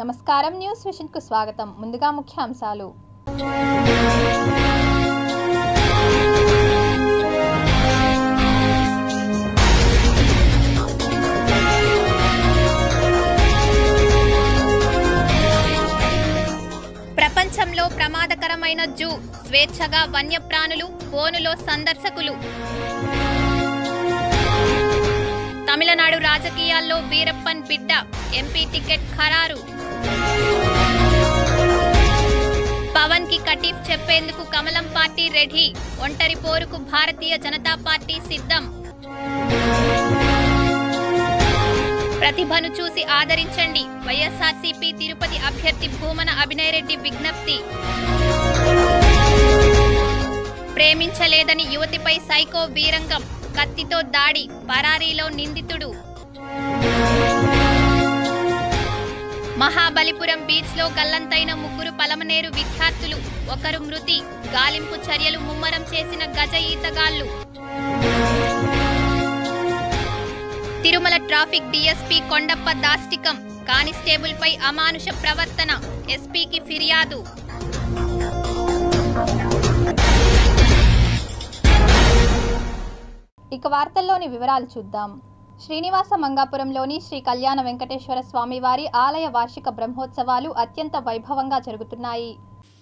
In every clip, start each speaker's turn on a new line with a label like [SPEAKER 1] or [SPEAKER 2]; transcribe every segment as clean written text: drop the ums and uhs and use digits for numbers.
[SPEAKER 1] నమస్కారం news vision కు స్వాగతం. ముందుగా ముఖ్యాంశాలు. ప్రపంచంలో ప్రమాదకరమైన జూ, స్వేచ్ఛగా వన్యప్రాణులు, బోనులో సందర్శకులు. తమిళనాడు రాజకీయాల్లో వీరప్పన్ బిడ్డ, ఎంపీ టికెట్ ఖరారు. పవన్ కి కటీఫ్ చెప్పేందుకు కమలం పార్టీ రెడీ, ఒంటరి పోరుకు భారతీయ జనతా పార్టీ సిద్ధం. ప్రతిభను చూసి ఆదరించండి, వైఎస్ఆర్సీపీ తిరుపతి అభ్యర్థి భూమన అభినయ్ రెడ్డి విజ్ఞప్తి. ప్రేమించలేదని యువతిపై సైకో వీరంగం, కత్తితో దాడి, పరారీలో నిందితుడు. మహాబలిపురం బీచ్ లో గల్లంతైన 3 పలమనేరు విద్యార్థులు, 1 మృతి. గాలింపు చర్యలు ముమ్మరం చేసిన గజ ఈతగాళ్లు. తిరుమల ట్రాఫిక్ డీఎస్పీ కొండప్ప దాష్టికం, కానిస్టేబుల్ పై అమానుష ప్రవర్తన, ఎస్పీకి ఫిర్యాదు. ఇక వార్తల్లోని వివరాలు చూద్దాం. శ్రీనివాస మంగాపురంలోని శ్రీ కళ్యాణ వెంకటేశ్వర స్వామివారి ఆలయ వార్షిక బ్రహ్మోత్సవాలు అత్యంత వైభవంగా జరుగుతున్నాయి.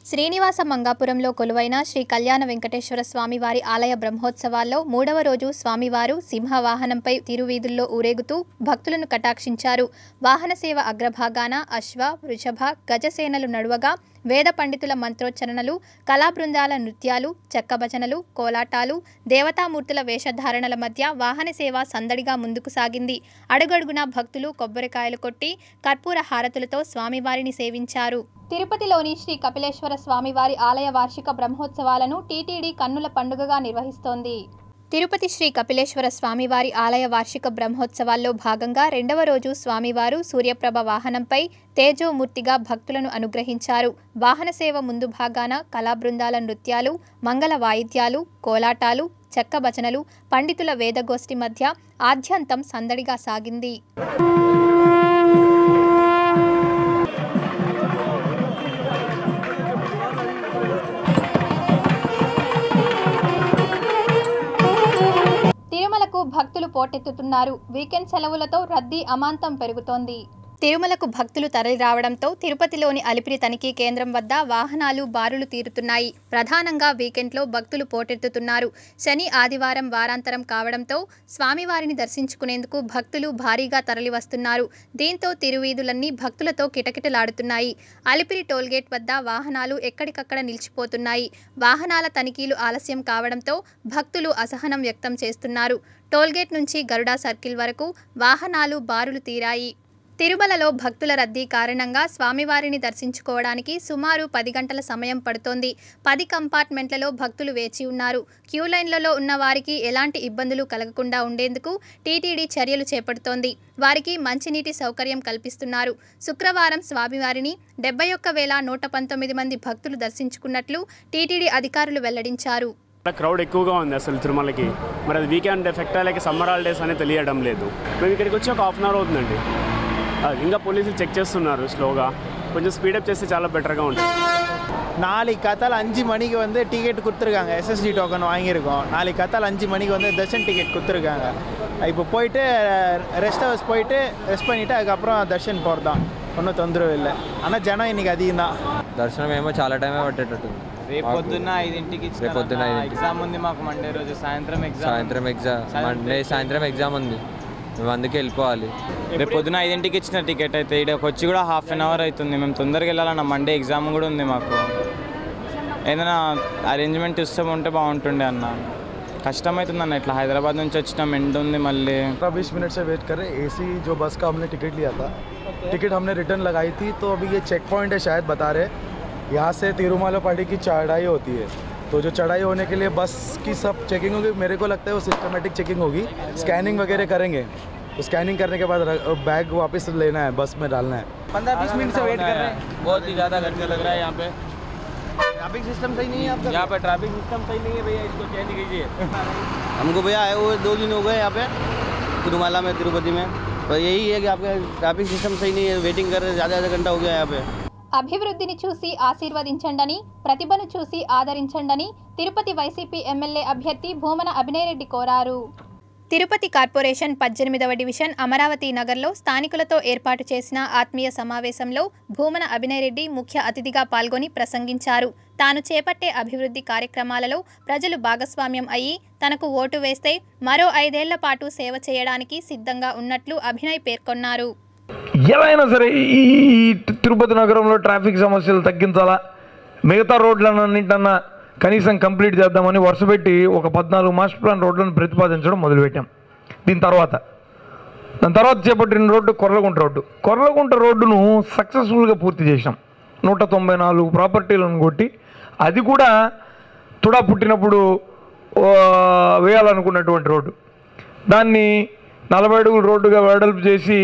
[SPEAKER 1] శ్రీనివాస మంగాపురంలో కొలువైన శ్రీ కళ్యాణ వెంకటేశ్వర స్వామివారి ఆలయ బ్రహ్మోత్సవాల్లో 3వ రోజు స్వామివారు సింహవాహనంపై తిరువీధుల్లో ఊరేగుతూ భక్తులను కటాక్షించారు. వాహన సేవ అగ్రభాగాన అశ్వ, వృషభ, గజసేనలు నడువగా వేద పండితుల మంత్రోచ్చరణలు, కళాబృందాల నృత్యాలు, చెక్కభజనలు, కోలాటాలు, దేవతామూర్తుల వేషధారణల మధ్య వాహన సేవ సందడిగా ముందుకు సాగింది. అడుగడుగునా భక్తులు కొబ్బరికాయలు కొట్టి కర్పూర హారతులతో స్వామివారిని సేవించారు. తిరుపతిలోని శ్రీ కపిలేశ్వర స్వామివారి ఆలయ వార్షిక బ్రహ్మోత్సవాలను టీటీడీ కన్నుల పండుగగా నిర్వహిస్తోంది. తిరుపతి శ్రీ కపిలేశ్వర స్వామివారి ఆలయ వార్షిక బ్రహ్మోత్సవాల్లో భాగంగా 2వ రోజు స్వామివారు సూర్యప్రభ వాహనంపై తేజోమూర్తిగా భక్తులను అనుగ్రహించారు. వాహన సేవ ముందు భాగాన కళాబృందాల నృత్యాలు, మంగళ వాయిద్యాలు, కోలాటాలు, చెక్కభజనలు, పండితుల వేదగోష్ఠి మధ్య ఆద్యంతం సందడిగా సాగింది. తిరుమలకు భక్తులు పోటెత్తుతున్నారు. వీకెండ్ సెలవులతో రద్దీ అమాంతం పెరుగుతోంది. తిరుమలకు భక్తులు తరలి రావడంతో తిరుపతిలోని అలిపిరి తనిఖీ కేంద్రం వద్ద వాహనాలు బారులు తీరుతున్నాయి. ప్రధానంగా వీకెండ్లో భక్తులు పోటెత్తుతున్నారు. శని, ఆదివారం వారాంతరం కావడంతో స్వామివారిని దర్శించుకునేందుకు భక్తులు భారీగా తరలి వస్తున్నారు. దీంతో తిరువీధులన్నీ భక్తులతో కిటకిటలాడుతున్నాయి. అలిపిరి టోల్గేట్ వద్ద వాహనాలు ఎక్కడికక్కడ నిలిచిపోతున్నాయి. వాహనాల తనిఖీలు ఆలస్యం కావడంతో భక్తులు అసహనం వ్యక్తం చేస్తున్నారు. టోల్గేట్ నుంచి గరుడా సర్కిల్ వరకు వాహనాలు బారులు తీరాయి. తిరుమలలో భక్తుల రద్దీ కారణంగా స్వామివారిని దర్శించుకోవడానికి సుమారు 10 గంటల సమయం పడుతోంది. 10 కంపార్ట్మెంట్లలో భక్తులు వేచి ఉన్నారు. క్యూ లైన్లలో ఉన్న వారికి ఎలాంటి ఇబ్బందులు కలగకుండా ఉండేందుకు టీటీడీ చర్యలు చేపడుతోంది. వారికి మంచినీటి సౌకర్యం కల్పిస్తున్నారు. శుక్రవారం స్వామివారిని 71,119 మంది భక్తులు దర్శించుకున్నట్లు టీటీడీ అధికారులు వెల్లడించారు.
[SPEAKER 2] క్రౌడ్ ఎక్కువగా ఉంది అసలు తిరుమలకి. మరి అది వీకెండ్ ఎఫెక్టా లేక సమ్మర్ హాలిడేస్ అనేది తెలియడం లేదు. మేము ఇక్కడికి వచ్చి ఒక 1/2 అవర్ అవుతుందండి. ఇంకా పోలీసులు చెక్ చేస్తున్నారు స్లోగా. కొంచెం స్పీడప్ చేస్తే చాలా பெட்டராக ఉంటుంది.
[SPEAKER 3] 4 காத்தால 5 மணிக்கு வந்து டிக்கெட் கொடுத்துருக்காங்க. எஸ்எஸ்டி டோக்கன் வாங்கியிருக்கோம். 4 காத்தால 5 மணிக்கு வந்து தர்ஷன் டிக்கெட் கொடுத்துருக்காங்க. இப்போ போயிட்டு ரெஸ்ட் ஹவுஸ் போயிட்டு ரெஸ்ட் பண்ணிவிட்டு அதுக்கப்புறம் దర్శన్ పోర్దాం. ஒன்றும் தொந்தரவு இல்லை. ஆனால் జనం இன்னைக்கு அதிகம் தான்.
[SPEAKER 4] దర్శనం ఏమో చాలా టైమే పట్టేటట్టు.
[SPEAKER 5] రేపు పొద్దున్న 5కి ఎగ్జామ్ ఉంది మాకు. మండే రోజు సాయంత్రం ఎగ్జామ్ ఉంది. మేము అందుకే వెళ్ళిపోవాలి. రేపు పొద్దున 5కి ఇచ్చిన టికెట్ అయితే ఇక్కడికి వచ్చి కూడా 1/2 అవర్ అవుతుంది. మేము తొందరగా వెళ్ళాలన్న. మండే ఎగ్జామ్ కూడా ఉంది మాకు. ఏదైనా అరేంజ్మెంట్ ఇష్టం ఉంటే బాగుంటుండే అన్న. కష్టమవుతుంది అన్న. ఇట్లా హైదరాబాద్ నుంచి వచ్చినాం, ఎండ్ ఉంది మళ్ళీ.
[SPEAKER 6] 20 मिनट से वेट कर रहे. एसी जो बस का हमने टिकट लिया था, टिकट हमने रिटर्न लगाई थी. तो अभी ये चेक पॉइंट है शायद बता रहे. यहाँ से तिरुमला पहाड़ी की चढ़ाई होती है. तो जो चढ़ाई होने के लिए बस की सब चेकिंग होगी. मेरे को लगता है वो सिस्टमेटिक चेकिंग होगी. स्कैनिंग वगैरह करेंगे. तो स्कैनिंग करने के बाद बैग वापस लेना है, बस में डालना है.
[SPEAKER 5] 15-20 मिनट से वेट कर रहे हैं. बहुत ही ज़्यादा घंटे लग रहा है यहाँ पे. ट्रैफिक सिस्टम सही नहीं है आपका? यहाँ पे ट्रैफिक सिस्टम सही नहीं है भैया, इसको चेंज कीजिए.
[SPEAKER 7] हमको भैया आए हुए 2 दिन हो गए यहाँ पे तिरुमला में, तिरुपति में. और यही है कि आपका ट्रैफिक सिस्टम सही नहीं है, वेटिंग कर रहे ज़्यादा घंटा हो गया यहाँ पे।
[SPEAKER 1] అభివృద్ధిని చూసి ఆశీర్వదించండని, ప్రతిభను చూసి ఆదరించండని తిరుపతి వైసీపీ ఎమ్మెల్యే అభ్యర్థి భూమన అభినయ్ రెడ్డి కోరారు. తిరుపతి కార్పొరేషన్ 18వ డివిజన్ అమరావతి నగర్లో స్థానికులతో ఏర్పాటు చేసిన ఆత్మీయ సమావేశంలో భూమన అభినయ్ రెడ్డి ముఖ్య అతిథిగా పాల్గొని ప్రసంగించారు. తాను చేపట్టే అభివృద్ధి కార్యక్రమాలలో ప్రజలు భాగస్వామ్యం అయ్యి తనకు ఓటు వేస్తే మరో 5 ఏళ్ల పాటు సేవ చేయడానికి సిద్ధంగా ఉన్నట్లు అభినయ్ పేర్కొన్నారు.
[SPEAKER 8] ఎలా అయినా సరే ఈ తిరుపతి నగరంలో ట్రాఫిక్ సమస్యలు తగ్గించాలా, మిగతా రోడ్లన్నింటన్నా కనీసం కంప్లీట్ చేద్దామని వరుసపెట్టి ఒక 14 మాస్టర్ ప్లాన్ రోడ్లను ప్రతిపాదించడం మొదలుపెట్టాం. దాని తర్వాత చేపట్టిన రోడ్డు కొర్రలగుంట రోడ్డును సక్సెస్ఫుల్గా పూర్తి చేసాం. 194 ప్రాపర్టీలను కొట్టి, అది కూడా తుడా పుట్టినప్పుడు వేయాలనుకున్నటువంటి రోడ్డు, దాన్ని 40 అడుగుల రోడ్డుగా వెడల్పు చేసి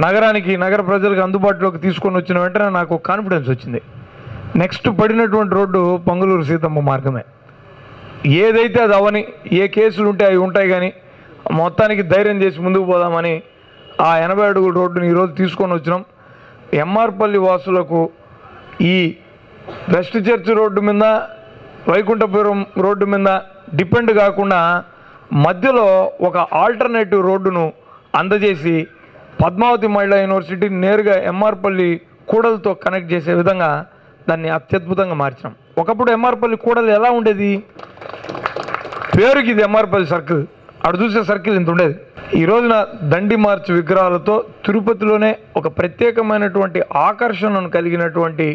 [SPEAKER 8] నగర ప్రజలకు అందుబాటులోకి తీసుకొని వచ్చిన వెంటనే నాకు కాన్ఫిడెన్స్ వచ్చింది. నెక్స్ట్ పడినటువంటి రోడ్డు పొంగలూరు సీతమ్మ మార్గమే. ఏదైతే అది అవని, ఏ కేసులు ఉంటే అవి ఉంటాయి, కానీ మొత్తానికి ధైర్యం చేసి ముందుకు పోదామని ఆ 80 అడుగుల రోడ్డుని ఈరోజు తీసుకొని వచ్చినాం. ఎంఆర్పల్లి వాసులకు ఈ వెస్ట్ చర్చ్ రోడ్డు మీద, వైకుంఠపురం రోడ్డు మీద డిపెండ్ కాకుండా మధ్యలో ఒక ఆల్టర్నేటివ్ రోడ్డును అందజేసి పద్మావతి మహిళా యూనివర్సిటీ నేరుగా ఎంఆర్పల్లి కూడలతో కనెక్ట్ చేసే విధంగా దాన్ని అత్యద్భుతంగా మార్చినాం. ఒకప్పుడు ఎంఆర్పల్లి కూడలు ఎలా ఉండేది, పేరుకి ఇది ఎంఆర్పల్లి సర్కిల్, అటు చూసే సర్కిల్ ఇంత ఉండేది. ఈ రోజున దండి మార్చ్ విగ్రహాలతో తిరుపతిలోనే ఒక ప్రత్యేకమైనటువంటి ఆకర్షణను కలిగినటువంటి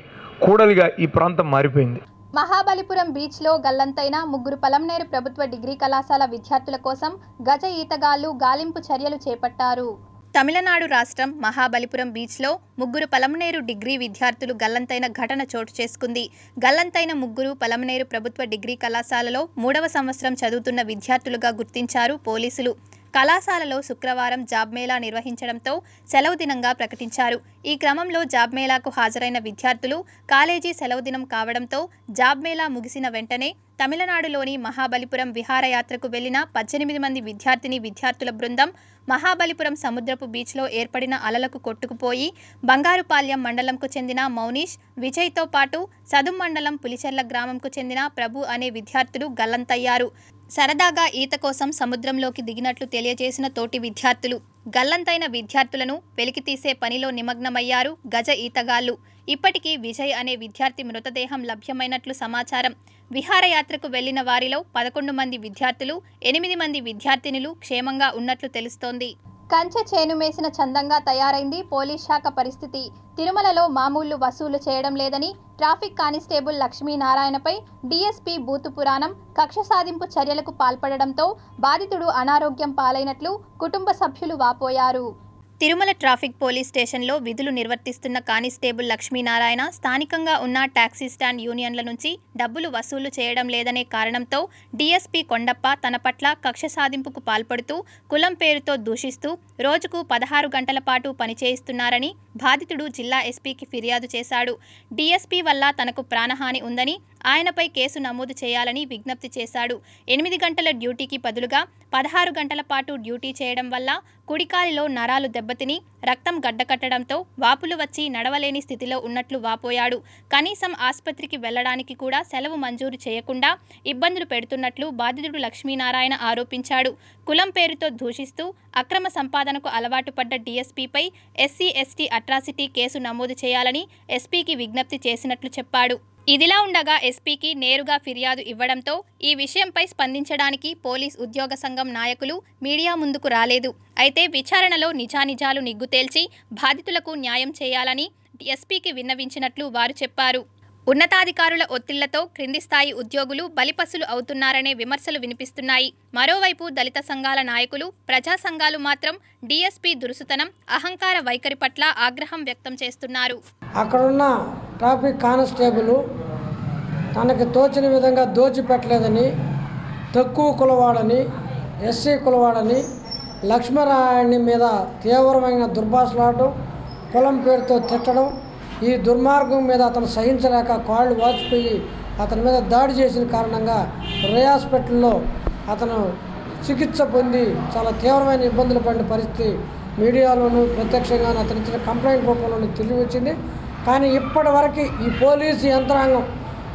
[SPEAKER 8] కూడలిగా ఈ ప్రాంతం మారిపోయింది.
[SPEAKER 1] మహాబలిపురం బీచ్లో గల్లంతైన 3 పలంనేరు ప్రభుత్వ డిగ్రీ కళాశాల విద్యార్థుల కోసం గజ ఈతగాళ్లు గాలింపు చర్యలు చేపట్టారు. తమిళనాడు రాష్ట్రం మహాబలిపురం బీచ్లో 3 పలంనేరు డిగ్రీ విద్యార్థులు గల్లంతైన ఘటన చోటు చేసుకుంది. గల్లంతైన 3 పలంనేరు ప్రభుత్వ డిగ్రీ కళాశాలలో 3వ సంవత్సరం చదువుతున్న విద్యార్థులుగా గుర్తించారు పోలీసులు. కళాశాలలో శుక్రవారం జాబ్ మేళా నిర్వహించడంతో సెలవు దినంగా ప్రకటించారు. ఈ క్రమంలో జాబ్ మేళాకు హాజరైన విద్యార్థులు కాలేజీ సెలవు దినం కావడంతో జాబ్ మేళా ముగిసిన వెంటనే తమిళనాడులోని మహాబలిపురం విహారయాత్రకు వెళ్లిన 18 మంది విద్యార్థుల బృందం మహాబలిపురం సముద్రపు బీచ్లో ఏర్పడిన అలలకు కొట్టుకుపోయి బంగారుపాల్యం మండలంకు చెందిన మౌనీష్, విజయ్తో పాటు సదుం మండలం పులిచెర్ల గ్రామంకు చెందిన ప్రభు అనే విద్యార్థులు గల్లంతయ్యారు. సరదాగా ఈత కోసం సముద్రంలోకి దిగినట్లు తెలియజేసిన తోటి విద్యార్థులు గల్లంతైన విద్యార్థులను వెలికితీసే పనిలో నిమగ్నమయ్యారు గజ ఈతగాళ్లు. ఇప్పటికీ విజయ్ అనే విద్యార్థి మృతదేహం లభ్యమైనట్లు సమాచారం. విహారయాత్రకు వెళ్లిన వారిలో 11 మంది విద్యార్థులు, 8 మంది విద్యార్థినులు క్షేమంగా ఉన్నట్లు తెలుస్తోంది. కంచె చేను మేసిన చందంగా తయారైంది పోలీస్ శాఖ పరిస్థితి. తిరుమలలో మామూళ్లు వసూలు చేయడం లేదని ట్రాఫిక్ కానిస్టేబుల్ లక్ష్మీనారాయణపై డీఎస్పీ బూతు పురాణం కక్ష సాధింపు చర్యలకు పాల్పడడంతో బాధితుడు అనారోగ్యం పాలైనట్లు కుటుంబ సభ్యులు వాపోయారు. తిరుమల ట్రాఫిక్ పోలీస్ స్టేషన్లో విధులు నిర్వర్తిస్తున్న కానిస్టేబుల్ లక్ష్మీనారాయణ స్థానికంగా ఉన్న టాక్సీ స్టాండ్ యూనియన్ల నుంచి డబ్బులు వసూలు చేయడం లేదనే కారణంతో డీఎస్పీ కొండప్ప తన పట్ల కక్ష సాధింపుకు పాల్పడుతూ కులం పేరుతో దూషిస్తూ రోజుకు 16 గంటల పాటు పనిచేయిస్తున్నారని బాధితుడు జిల్లా ఎస్పీకి ఫిర్యాదు చేశాడు. డీఎస్పీ వల్ల తనకు ప్రాణహాని ఉందని, ఆయనపై కేసు నమోదు చేయాలని విజ్ఞప్తి చేశాడు. 8 గంటల డ్యూటీకి బదులుగా 16 గంటల పాటు డ్యూటీ చేయడం వల్ల కుడికాలిలో నరాలు దెబ్బతిని రక్తం గడ్డకట్టడంతో వాపులు వచ్చి నడవలేని స్థితిలో ఉన్నట్లు వాపోయాడు. కనీసం ఆసుపత్రికి వెళ్లడానికి కూడా సెలవు మంజూరు చేయకుండా ఇబ్బందులు పెడుతున్నట్లు బాధితుడు లక్ష్మీనారాయణ ఆరోపించాడు. కులం పేరుతో దూషిస్తూ అక్రమ సంపాదనకు అలవాటు పడ్డ డీఎస్పీపై SC/ST అట్రాసిటీ కేసు నమోదు చేయాలని ఎస్పీకి విజ్ఞప్తి చేసినట్లు చెప్పాడు. ఇదిలా ఉండగా ఎస్పీకి నేరుగా ఫిర్యాదు ఇవ్వడంతో ఈ విషయంపై స్పందించడానికి పోలీస్ ఉద్యోగ సంఘం నాయకులు మీడియా ముందుకు రాలేదు. అయితే విచారణలో నిజానిజాలు నిగ్గు తేల్చి బాధితులకు న్యాయం చేయాలని ఎస్పీకి విన్నవించినట్లు వారు చెప్పారు. ఉన్నతాధికారుల ఒత్తిళ్లతో క్రింది స్థాయి ఉద్యోగులు బలిపశులు అవుతున్నారనే విమర్శలు వినిపిస్తున్నాయి. మరోవైపు దళిత సంఘాల నాయకులు, ప్రజా సంఘాలు మాత్రం డీఎస్పీ దురుసుతనం, అహంకార వైఖరి పట్ల ఆగ్రహం వ్యక్తం చేస్తున్నారు.
[SPEAKER 9] అక్కడున్న ట్రాఫిక్ కానిస్టేబుల్ తనకు తోచిన విధంగా దోచిపెట్టలేదని, తక్కువ కులవాడని, ఎస్సీ కులవాడని లక్ష్మీనారాయణ మీద తీవ్రమైన దుర్భాషలాడడం, కులం పేరుతో తిట్టడం, ఈ దుర్మార్గం మీద అతను సహించలేక కాళ్ళు వాచిపోయి అతని మీద దాడి చేసిన కారణంగా రే హాస్పిటల్లో అతను చికిత్స పొంది చాలా తీవ్రమైన ఇబ్బందులు పడిన పరిస్థితి మీడియాలోనూ ప్రత్యక్షంగా అతను ఇచ్చిన కంప్లైంట్ రూపంలోనూ తెలియవచ్చింది. కానీ ఇప్పటివరకు ఈ పోలీసు యంత్రాంగం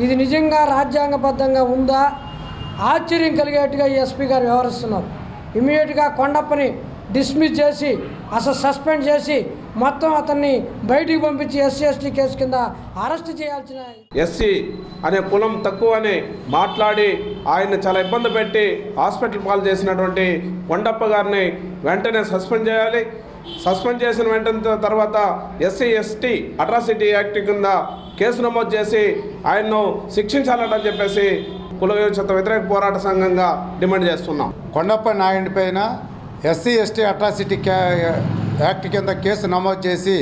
[SPEAKER 9] ఇది నిజంగా రాజ్యాంగబద్ధంగా ఉందా ఆశ్చర్యం కలిగేట్టుగా ఈ ఎస్పీ గారు వ్యవహరిస్తున్నారు. ఇమీడియట్గా కొండప్పని డిస్మిస్ చేసి అసలు సస్పెండ్ చేసి మొత్తం అతన్ని బయటికి పంపించి ఎస్సీ ఎస్టీ కేసు కింద అరెస్ట్ చేయాల్సిన
[SPEAKER 10] ఎస్సీ అనే కులం తక్కువ అని మాట్లాడి ఆయన చాలా ఇబ్బంది పెట్టి హాస్పిటల్ పాలు చేసినటువంటి కొండప్ప గారిని వెంటనే సస్పెండ్ చేయాలి. సస్పెండ్ చేసిన వెంటనే తర్వాత ఎస్సీ ఎస్టీ అట్రాసిటీ యాక్ట్ కింద కేసు నమోదు చేసి ఆయన్ను శిక్షించాలని చెప్పేసి కుల వివక్షత వ్యతిరేక పోరాట సంఘంగా డిమాండ్ చేస్తున్నాం.
[SPEAKER 11] కొండప్ప నాయుడి పైన ఎస్సీ ఎస్టీ అట్రాసిటీ యాక్ట్ కింద కేసు నమోదు చేసి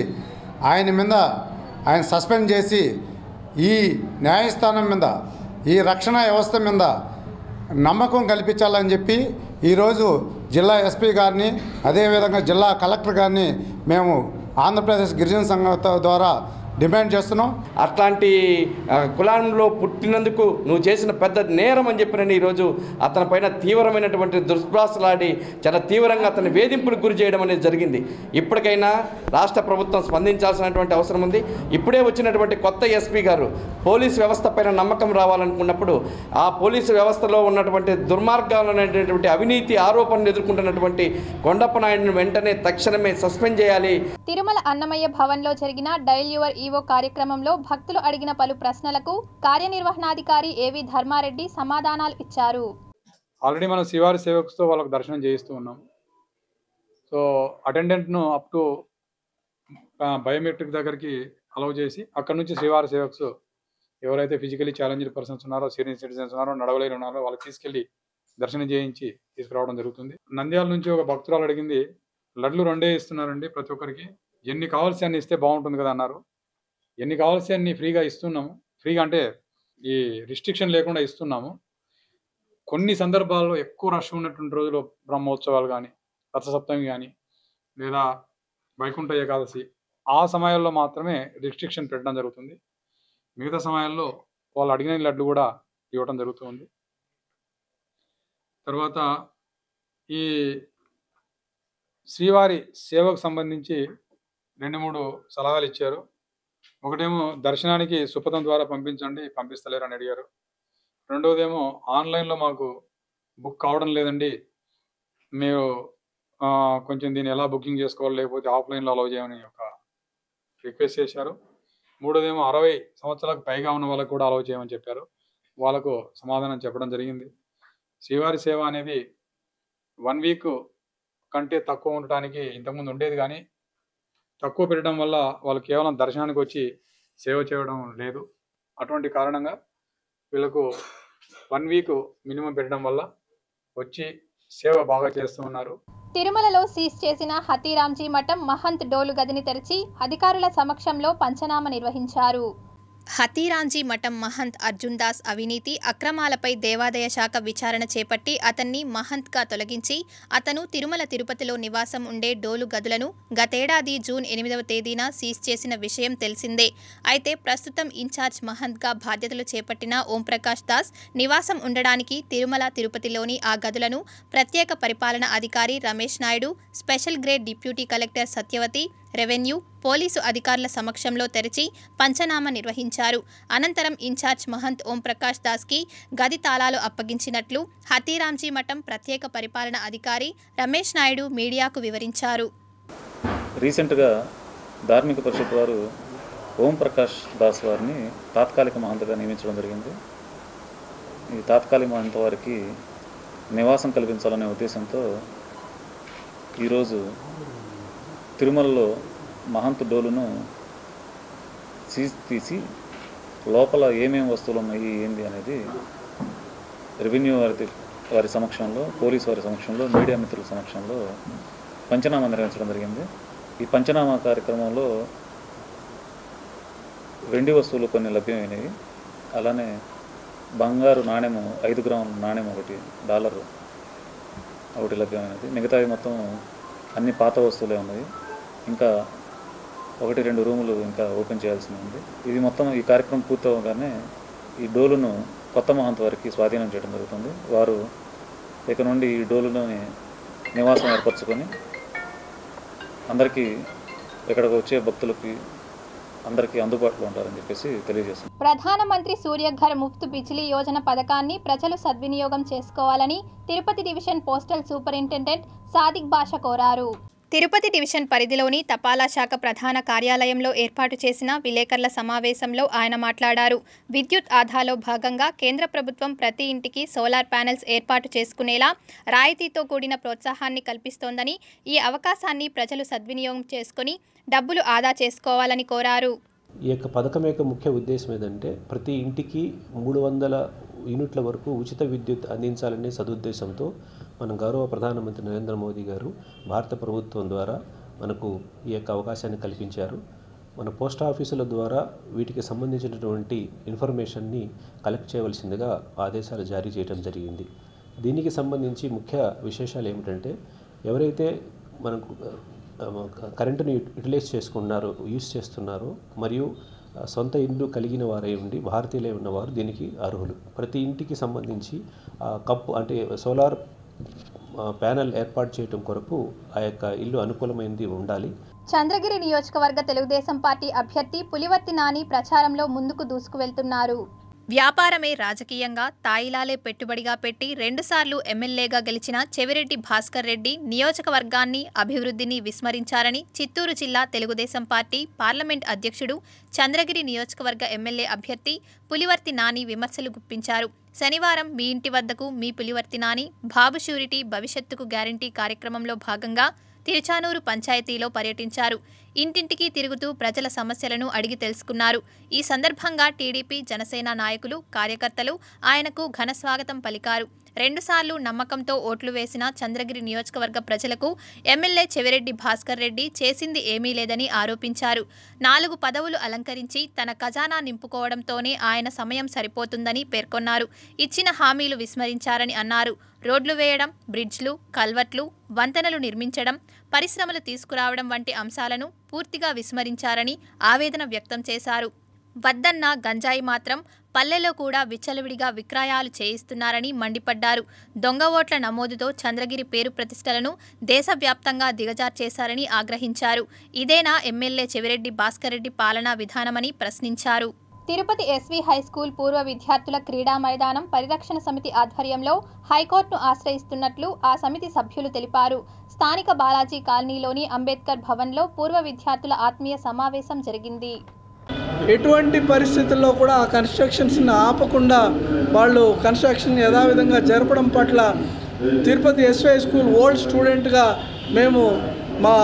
[SPEAKER 11] ఆయన సస్పెండ్ చేసి ఈ న్యాయస్థానం మీద ఈ రక్షణ వ్యవస్థ మీద నమ్మకం కల్పించాలని చెప్పి ఈరోజు జిల్లా ఎస్పీ గారిని అదేవిధంగా జిల్లా కలెక్టర్ గారిని మేము ఆంధ్రప్రదేశ్ గిరిజన సంఘం ద్వారా డిమాండ్ చేస్తున్నాం.
[SPEAKER 12] అట్లాంటి కులంలో పుట్టినందుకు నువ్వు చేసిన పెద్ద నేరం అని చెప్పినని ఈరోజు అతని పైన తీవ్రమైనటువంటి దుష్ప్రాసలాడి చాలా తీవ్రంగా అతని వేధింపులకు గురి చేయడం అనేది జరిగింది. ఇప్పటికైనా రాష్ట్ర ప్రభుత్వం స్పందించాల్సినటువంటి అవసరం ఉంది. ఇప్పుడే వచ్చినటువంటి కొత్త ఎస్పీ గారు పోలీసు వ్యవస్థ పైన నమ్మకం రావాలనుకున్నప్పుడు ఆ పోలీసు వ్యవస్థలో ఉన్నటువంటి దుర్మార్గాలనేటువంటి అవినీతి ఆరోపణలు ఎదుర్కొంటున్నటువంటి కొండప్ప నాయుడిని వెంటనే తక్షణమే సస్పెండ్ చేయాలి.
[SPEAKER 1] తిరుమల అన్నమయ్య భవన్లో జరిగిన డైల్ యువర్ ఈవో కార్యక్రమంలో భక్తులు అడిగిన పలు ప్రశ్నలకు కార్యనిర్వహణాధికారి ఏవి ధర్మారెడ్డి సమాధానాలు ఇచ్చారు.
[SPEAKER 13] ఆల్రెడీ మనం శ్రీవారి సేవకుతో వాళ్ళకు దర్శనం చేయిస్తూ ఉన్నాం. సో అటెండెంట్ను అప్ టు బయోమెట్రిక్ దగ్గరికి అలౌ చేసి అక్కడ నుంచి శ్రీవారి సేవక్స్ ఎవరైతే ఫిజికలీ ఛాలెంజ్డ్ పర్సన్స్ ఉన్నారో, సీనియర్ సిటిజన్స్ ఉన్నారో, నడవలేని ఉన్నారో వాళ్ళకి తీసుకెళ్లి దర్శనం చేయించి తీసుకురావడం జరుగుతుంది. నంద్యాల నుంచి ఒక భక్తురాలు అడిగింది, లడ్లు 2 ఇస్తున్నారండి ప్రతి ఒక్కరికి, ఎన్ని కావాల్సి అన్ని ఇస్తే బాగుంటుంది కదా అన్నారు. ఎన్ని కావాల్సి అన్ని ఫ్రీగా ఇస్తున్నాము. ఫ్రీగా అంటే ఈ రిస్ట్రిక్షన్ లేకుండా ఇస్తున్నాము. కొన్ని సందర్భాల్లో ఎక్కువ రష్ ఉన్నటువంటి రోజులు బ్రహ్మోత్సవాలు కానీ, రథసప్తమి కానీ, లేదా వైకుంఠ ఏకాదశి ఆ సమయాల్లో మాత్రమే రిస్ట్రిక్షన్ పెట్టడం జరుగుతుంది. మిగతా సమయాల్లో వాళ్ళు అడిగిన లడ్లు కూడా ఇవ్వడం జరుగుతుంది. తర్వాత ఈ శ్రీవారి సేవకు సంబంధించి 2-3 సలహాలు ఇచ్చారు. ఒకటేమో దర్శనానికి సుపథం ద్వారా పంపించండి, పంపిస్తలేరు అని అడిగారు. రెండవదేమో ఆన్లైన్లో మాకు బుక్ కావడం లేదండి, మీరు కొంచెం దీన్ని ఎలా బుకింగ్ చేసుకోవాలి, లేకపోతే ఆఫ్లైన్లో అలౌ చేయమని ఒక రిక్వెస్ట్ చేశారు. మూడోదేమో 60 సంవత్సరాలకు పైగా ఉన్న వాళ్ళకు కూడా అలౌ చేయమని చెప్పారు. వాళ్ళకు సమాధానం చెప్పడం జరిగింది. శ్రీవారి సేవ అనేది 1 వీక్ కంటే తక్కువ ఉండటానికి ఇంతకుముందు ఉండేది, కానీ తక్కువ పెట్టడం వల్ల వాళ్ళు కేవలం దర్శనానికి వచ్చి సేవ చేయడం లేదు. అటువంటి కారణంగా వీళ్ళకు 1 వీక్ మినిమం పెట్టడం వల్ల వచ్చి సేవ బాగా చేస్తూ ఉన్నారు.
[SPEAKER 1] తిరుమలలో సీజ్ చేసిన హతీరాంజీ మఠం మహంత్ డోలు గదిని తెరిచి అధికారుల సమక్షంలో పంచనామ నిర్వహించారు. హతీరాంజీ మఠం మహంత్ అర్జున్ దాస్ అవినీతి అక్రమాలపై దేవాదాయ శాఖ విచారణ చేపట్టి అతన్ని మహంత్గా తొలగించి అతను తిరుమల తిరుపతిలో నివాసం ఉండే డోలు గదులను గతేడాది జూన్ 8వ తేదీన సీజ్ చేసిన విషయం తెలిసిందే. అయితే ప్రస్తుతం ఇన్ఛార్జ్ మహంత్గా బాధ్యతలు చేపట్టిన ఓంప్రకాష్ దాస్ నివాసం ఉండడానికి తిరుమల తిరుపతిలోని ఆ గదులను ప్రత్యేక పరిపాలన అధికారి Ramesh Naidu, special grade deputy collector Satyavathi, revenue, police అధికారుల సమక్షంలో తెరిచి పంచనామా నిర్వహించారు. అనంతరం ఇన్ఛార్జ్ మహంత్ ఓంప్రకాష్ దాస్కి గది తాళాలు అప్పగించినట్లు హతీరాంజీ మఠం ప్రత్యేక పరిపాలన అధికారి రమేష్ నాయుడు మీడియాకు వివరించారు.
[SPEAKER 14] రీసెంట్గా ధార్మిక పరిషత్ వారు ఓంప్రకాష్ దాస్ వారిని తాత్కాలిక మహంతగా నియమించడం జరిగింది. ఈ తాత్కాలిక మహంత వారికి నివాసం కల్పించాలనే ఉద్దేశంతో ఈరోజు తిరుమలలో మహంత్ డోలును సీజ్ తీసి లోపల ఏమేమి వస్తువులు ఉన్నాయి ఏంది అనేది రెవెన్యూ వారి సమక్షంలో, పోలీసు వారి సమక్షంలో, మీడియా మిత్రుల సమక్షంలో పంచనామా నిర్వహించడం జరిగింది. ఈ పంచనామా కార్యక్రమంలో వెండి వస్తువులు కొన్ని లభ్యమైనవి, అలానే బంగారు నాణ్యము 5 గ్రాముల నాణ్యం $1 ఒకటి లభ్యమైనది. మిగతావి మొత్తం అన్ని పాత వస్తువులే ఉన్నాయి. ఇంకా 1-2 రూములు ఇంకా ఓపెన్ చేయాల్సి ఉంది. ఇది మొత్తం ఈ కార్యక్రమం పూర్తవగానే ఈ డోలును కొత్త మహంత్ వారికి స్వాధీనం చేయడం జరుగుతుంది. వారు ఇక నుండి ఈ డోలులోని నివాసం ఏర్పరచుకొని అందరికీ ఇక్కడికి వచ్చే భక్తులకి అందరికీ అందుబాటులో ఉంటారని చెప్పేసి తెలియజేస్తుంది.
[SPEAKER 1] ప్రధానమంత్రి సూర్యఘర్ ముఫ్త్ బిజిలీ యోజన పథకాన్ని ప్రజలు సద్వినియోగం చేసుకోవాలని Tirupati division postal superintendent Sadiq Basha కోరారు. తిరుపతి డివిజన్ పరిధిలోని తపాలా శాఖ ప్రధాన కార్యాలయంలో ఏర్పాటు చేసిన విలేకరుల సమావేశంలో ఆయన మాట్లాడారు. విద్యుత్ ఆదాలో భాగంగా కేంద్ర ప్రభుత్వం ప్రతి ఇంటికి సోలార్ ప్యానెల్స్ ఏర్పాటు చేసుకునేలా రాయితీతో కూడిన ప్రోత్సాహాన్ని కల్పిస్తోందని, ఈ అవకాశాన్ని ప్రజలు సద్వినియోగం చేసుకుని డబ్బులు ఆదా చేసుకోవాలని కోరారు.
[SPEAKER 15] ఈ యొక్క పథకం యొక్క ముఖ్య ఉద్దేశం ఏంటంటే ప్రతి ఇంటికి 300 యూనిట్ల వరకు ఉచిత విద్యుత్ అందించాలనే సదుద్దేశంతో మన గౌరవ ప్రధానమంత్రి నరేంద్ర మోదీ గారు భారత ప్రభుత్వం ద్వారా మనకు ఈ యొక్క అవకాశాన్ని కల్పించారు. మన పోస్ట్ ఆఫీసుల ద్వారా వీటికి సంబంధించినటువంటి ఇన్ఫర్మేషన్ని కలెక్ట్ చేయవలసిందిగా ఆదేశాలు జారీ చేయడం జరిగింది. దీనికి సంబంధించి ముఖ్య విశేషాలు ఏమిటంటే ఎవరైతే మనకు కరెంటును యూటిలైజ్ యూజ్ చేస్తున్నారో మరియు సొంత ఇల్లు కలిగిన వారై ఉండి భారతీయులై ఉన్నవారు దీనికి అర్హులు. ప్రతి ఇంటికి సంబంధించి కప్పు అంటే సోలార్ ప్యానెల్ ఏర్పాటు చేయడం కొరకు ఆ యొక్క ఇల్లు అనుకూలమైనది ఉండాలి.
[SPEAKER 1] చంద్రగిరి నియోజకవర్గ తెలుగుదేశం పార్టీ అభ్యర్థి పులివర్తి నాని ప్రచారంలో ముందుకు దూసుకువెళ్తున్నారు. వ్యాపారమే రాజకీయంగా తాయిలాలే పెట్టుబడిగా పెట్టి 2 సార్లు ఎమ్మెల్యేగా గెలిచిన చెవిరెడ్డి భాస్కర్ రెడ్డి నియోజకవర్గాన్ని అభివృద్ధిని విస్మరించారని చిత్తూరు జిల్లా తెలుగుదేశం పార్టీ పార్లమెంట్ అధ్యక్షుడు చంద్రగిరి నియోజకవర్గ ఎమ్మెల్యే అభ్యర్థి పులివర్తి నాని విమర్శలు గుప్పించారు. శనివారం మీ ఇంటి వద్దకు మీ పులివర్తి నాని బాబు షూరిటీ భవిష్యత్తుకు గ్యారంటీ కార్యక్రమంలో భాగంగా తిరుచానూరు పంచాయతీలో పర్యటించారు. ఇంటింటికి తిరుగుతూ ప్రజల సమస్యలను అడిగి తెలుసుకున్నారు. ఈ సందర్భంగా టీడీపీ, జనసేన నాయకులు, కార్యకర్తలు ఆయనకు ఘన స్వాగతం పలికారు. 2 సార్లు నమ్మకంతో ఓట్లు వేసిన చంద్రగిరి నియోజకవర్గ ప్రజలకు ఎమ్మెల్యే చెవిరెడ్డి భాస్కర్ రెడ్డి చేసింది ఏమీ లేదని ఆరోపించారు. 4 పదవులు అలంకరించి తన ఖజానా నింపుకోవడంతోనే ఆయన సమయం సరిపోతుందని పేర్కొన్నారు. ఇచ్చిన హామీలు విస్మరించారని అన్నారు. రోడ్లు వేయడం, బ్రిడ్జ్లు, కల్వర్ట్లు, వంతెనలు నిర్మించడం, పరిశ్రమలు తీసుకురావడం వంటి అంశాలను పూర్తిగా విస్మరించారని ఆవేదన వ్యక్తం చేశారు. వద్దన్న గంజాయి మాత్రం పల్లెలో కూడా విచ్చలవిడిగా విక్రయాలు చేయిస్తున్నారని మండిపడ్డారు. దొంగ ఓట్ల నమోదుతో చంద్రగిరి పేరు ప్రతిష్టలను దేశవ్యాప్తంగా దిగజార్చేశారని ఆగ్రహించారు. ఇదేనా ఎమ్మెల్యే చెవిరెడ్డి భాస్కర్ రెడ్డి పాలనా విధానమని ప్రశ్నించారు. తిరుపతి ఎస్వి హైస్కూల్ పూర్వ విద్యార్థుల క్రీడా మైదానం పరిరక్షణ సమితి ఆధ్వర్యంలో హైకోర్టును ఆశ్రయిస్తున్నట్లు ఆ సమితి సభ్యులు తెలిపారు. స్థానిక బాలాజీ కాలనీలోని అంబేద్కర్ భవన్లో పూర్వ విద్యార్థుల ఆత్మీయ సమావేశం జరిగింది.
[SPEAKER 16] ఎటువంటి పరిస్థితుల్లో కూడా ఆ కన్స్ట్రక్షన్స్ని ఆపకుండా వాళ్ళు కన్స్ట్రక్షన్ యథావిధంగా జరపడం పట్ల తిరుపతి ఎస్వి స్కూల్ ఓల్డ్ స్టూడెంట్గా మేము మా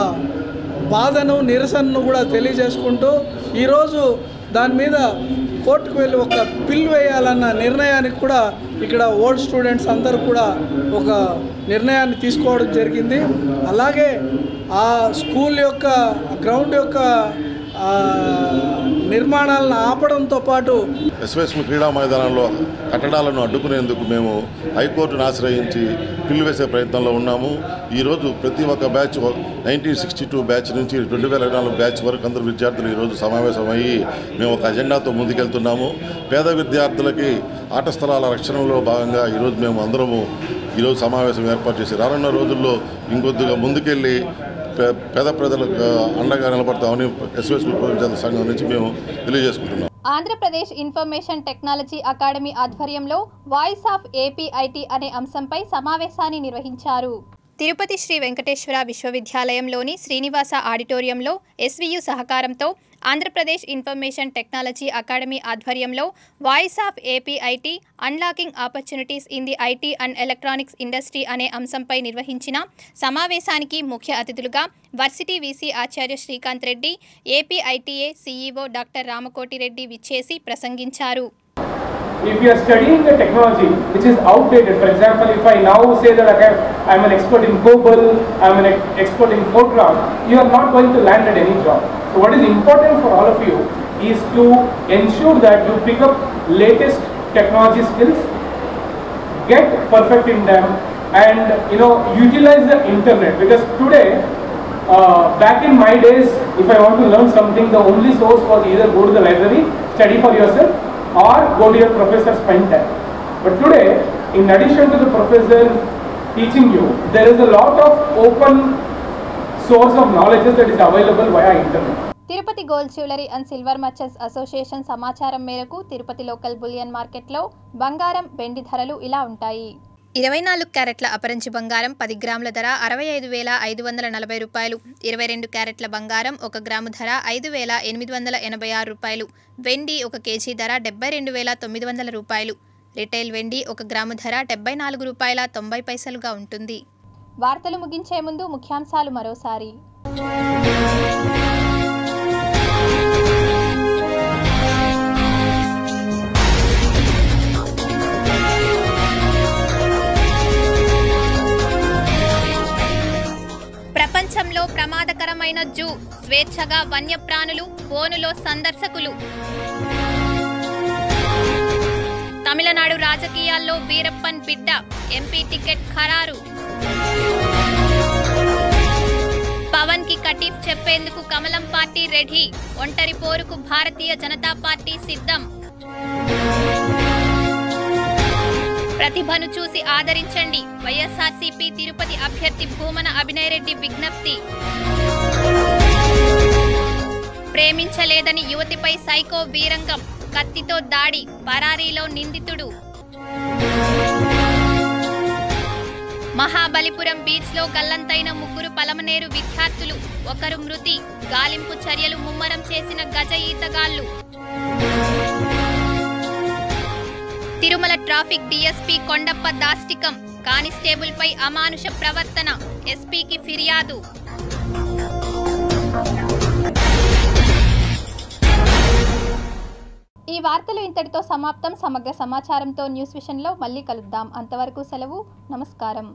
[SPEAKER 16] బాధను, నిరసనను కూడా తెలియజేసుకుంటూ ఈరోజు దాని మీద కోర్టుకు వెళ్ళి ఒక పిల్ వేయాలన్న నిర్ణయానికి కూడా ఇక్కడ ఓల్డ్ స్టూడెంట్స్ అందరూ కూడా ఒక నిర్ణయాన్ని తీసుకోవడం జరిగింది. అలాగే ఆ స్కూల్ యొక్క గ్రౌండ్ యొక్క నిర్మాణాలను ఆపడంతో పాటు
[SPEAKER 17] ఎస్వైఎస్ఎం క్రీడా మైదానంలో కట్టడాలను అడ్డుకునేందుకు మేము హైకోర్టును ఆశ్రయించి పిల్లు వేసే ప్రయత్నంలో ఉన్నాము. ఈరోజు ప్రతి ఒక్క బ్యాచ్ 1962 బ్యాచ్ నుంచి 2024 బ్యాచ్ వరకు అందరూ విద్యార్థులు ఈరోజు సమావేశమయ్యి మేము ఒక అజెండాతో ముందుకెళ్తున్నాము. పేద విద్యార్థులకి ఆట స్థలాల రక్షణలో భాగంగా ఈరోజు మేము అందరము ఈరోజు సమావేశం ఏర్పాటు చేసి రానున్న రోజుల్లో ఇంకొద్దిగా ముందుకెళ్ళి పేద ప్రజలకు అండగా నిలబడతామని ఎస్వై స్కూల్ విద్యార్థుల సంఘం నుంచి మేము తెలియజేసుకుంటున్నాం.
[SPEAKER 1] ఆంధ్రప్రదేశ్ ఇన్ఫర్మేషన్ టెక్నాలజీ అకాడమీ ఆధ్వర్యంలో వాయిస్ ఆఫ్ ఏపీఐటీ అనే అంశంపై సమావేశాన్ని నిర్వహించారు. తిరుపతి శ్రీ వెంకటేశ్వర విశ్వవిద్యాలయంలోని శ్రీనివాస ఆడిటోరియంలో ఎస్వీయు సహకారంతో ఆంధ్రప్రదేశ్ ఇన్ఫర్మేషన్ టెక్నాలజీ అకాడమీ ఆధ్వర్యంలో voice of APIT unlocking opportunities in the IT and electronics industry అనే అంశంపై నిర్వహించిన సమావేశానికి ముఖ్య అతిథులుగా varsity VC Acharya Srikanth Reddy, APITA CEO doctor Ramakoti Reddy విచ్చేసి ప్రసంగించారు.
[SPEAKER 18] If you are studying a technology which is outdated, for example, if I now say that I am an expert in COBOL, I am an expert in Fortran, you are not going to land at any job. So what is important for all of you is to ensure that you pick up latest technology skills, get perfect in them, and utilize the internet. Because today, back in my days, if I want to learn something, the only source was either go to the library, study for yourself, or go to your professor, spend time. But today, in addition to the professor teaching you, there is a lot of open source of knowledge that is available via internet.
[SPEAKER 1] Tirupati gold jewellery and silver merchants association సమాచారం మేరకు Tirupati local bullion మార్కెట్లో బంగారం వెండి ధరలు ఇలా ఉంటాయి. 24 క్యారెట్ల అపరంజి బంగారం 10 గ్రాముల ధర 65,540 రూపాయలు. 22 క్యారెట్ల బంగారం 1 గ్రాము ధర 5,886 రూపాయలు. వెండి 1 కేజీ ధర 72,900 రూపాయలు. రిటైల్ వెండి 1 గ్రాము ధర 74 రూపాయల 90 పైసలుగా ఉంటుంది. వార్తలు ముగించే ముందు ముఖ్యాంశాలు మరోసారి. ప్రపంచంలో ప్రమాదకరమైన జూ, స్వేచ్ఛగా వన్యప్రాణులు, బోనులో సందర్శకులు. తమిళనాడు రాజకీయాల్లో వీరప్పన్ బిడ్డ, ఎంపీ టికెట్ ఖరారు. పవన్ కి కటీఫ్ చెప్పేందుకు కమలం పార్టీ రెడీ, ఒంటరి పోరుకు భారతీయ జనతా పార్టీ సిద్ధం. ప్రతిభను చూసి ఆదరించండి, వైఎస్ఆర్సీపీ తిరుపతి అభ్యర్థి భూమన అభినయ్ రెడ్డి విజ్ఞప్తి. ప్రేమించలేదని యువతిపై సైకో వీరంగం, కత్తితో దాడి, పరారీలో నిందితుడు. మహాబలిపురం బీచ్ లో గల్లంతైన 3 పలమనేరు విద్యార్థులు, 1 మృతి. గాలింపు చర్యలు ముమ్మరం చేసిన గజ ఈతగాళ్లు. తిరుమల ట్రాఫిక్ డీఎస్పీ కొండప్ప దాష్టికం, కానిస్టేబుల్ పై అమానుష ప్రవర్తన, ఎస్పీకి ఫిర్యాదు. ఈ వార్తలు ఇంతటితో సమాప్తం. సమగ్ర సమాచారంతో న్యూస్ విషన్లో మళ్ళీ కలుద్దాం. అంతవరకు సెలవు. నమస్కారం.